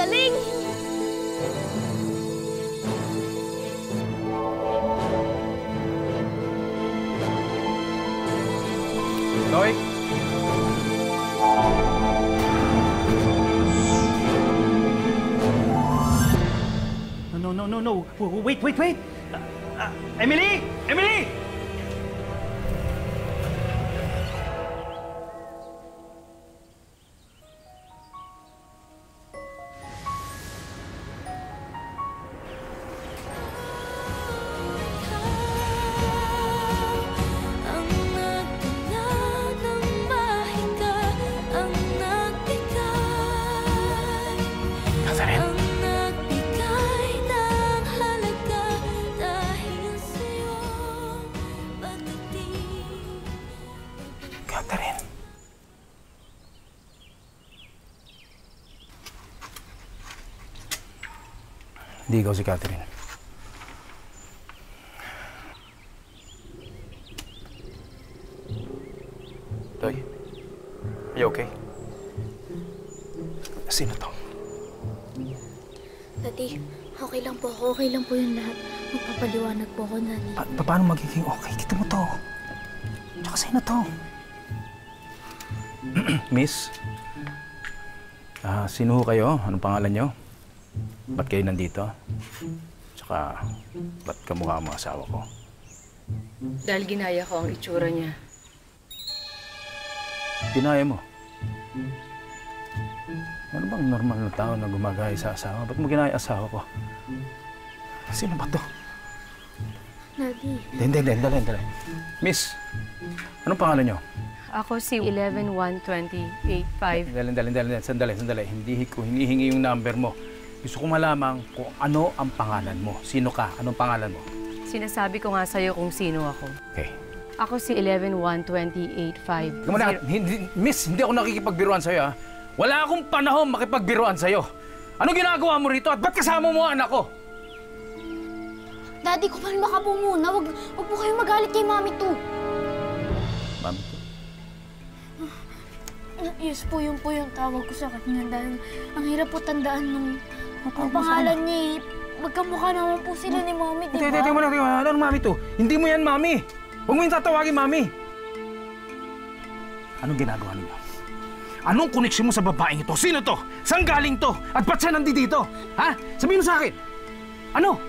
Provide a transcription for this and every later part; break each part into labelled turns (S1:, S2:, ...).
S1: galing!
S2: Toy?
S3: No. Wait. Emily! Emily!
S2: Catherine. Hindi ikaw si Catherine. Toy, are you okay? Sino to?
S1: Daddy, okay lang po ako. Okay lang po yung lahat. Magpapaliwanag po ako, Daddy.
S2: Paano magiging okay? Kita mo to. Tsaka sino to? Miss? Sino ho kayo? Anong pangalan nyo? Ba't kayo nandito? Tsaka, ba't kamukha ang mga asawa ko?
S4: Dahil ginaya ko ang itsura niya.
S2: Ginaya mo? Ano bang normal na tao na gumagaya sa asawa? Ba't mo ginaya asawa ko? Sino ba to?
S1: Daddy.
S2: Dali. Miss, anong pangalan nyo?
S4: Ako si 111285.
S2: Sandali. Hindi ko hinihingi yung number mo. Gusto ko malaman kung ano ang pangalan mo. Sino ka? Anong pangalan mo?
S4: Sinasabi ko nga sa'yo kung sino ako.
S2: Okay.
S4: Ako si 111285.
S2: Miss, hindi ako nakikipagbiruan sa'yo, ha? Wala akong panahon makipagbiruan sa'yo. Anong ginagawa mo rito at ba't kasama mo ang anak ko?
S1: Daddy, kumalma ka po muna. Wag po kayong magalit kay Mami to.
S2: Mami?
S1: Yes po, yun po yung tawag ko sa kanya dahil ang hirap po tandaan nung pangalan niya. Magkamukha naman po sila ni Mami, di ba?
S2: Hindi mo na. Anong Mami to? Hindi mo yan, Mami. Huwag mo yung tatawagin, Mami. Anong ginagawa niyo? Anong koneksyon mo sa babaeng ito? Sino to? Saan galing to? At ba't siya nandito dito? Ha? Sabihin mo sa akin. Ano?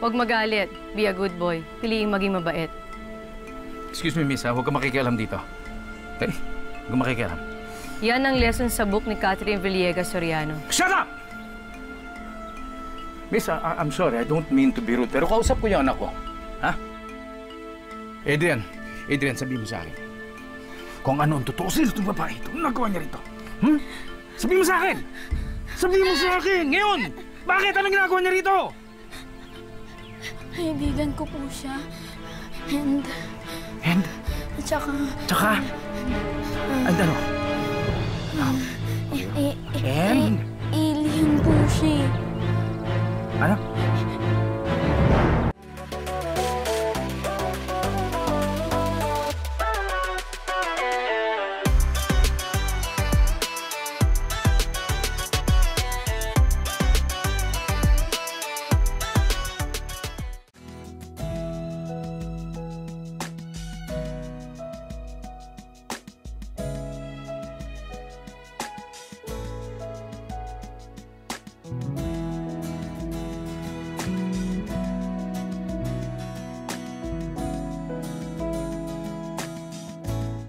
S4: Huwag magalit. Be a good boy. Piliing maging mabait.
S2: Excuse me, miss, ha? Huwag ka makikialam dito. Okay? Huwag ka makikialam.
S4: Yan ang lesson sa book ni Catherine Villegas Soriano.
S2: Shut up! Miss, I'm sorry. I don't mean to be rude. Pero kausap ko yung anak ko. Ha? Adrian, sabihin mo sa akin. Kung ano ang totoo, sino itong babae ito? Anong nagawa niya rito? Sabihin mo sa akin! Sabihin mo sa akin! Ngayon! Bakit? Anong ginagawa niya rito?
S1: Kaibigan ko po siya. And?
S2: Tsaka? And ano?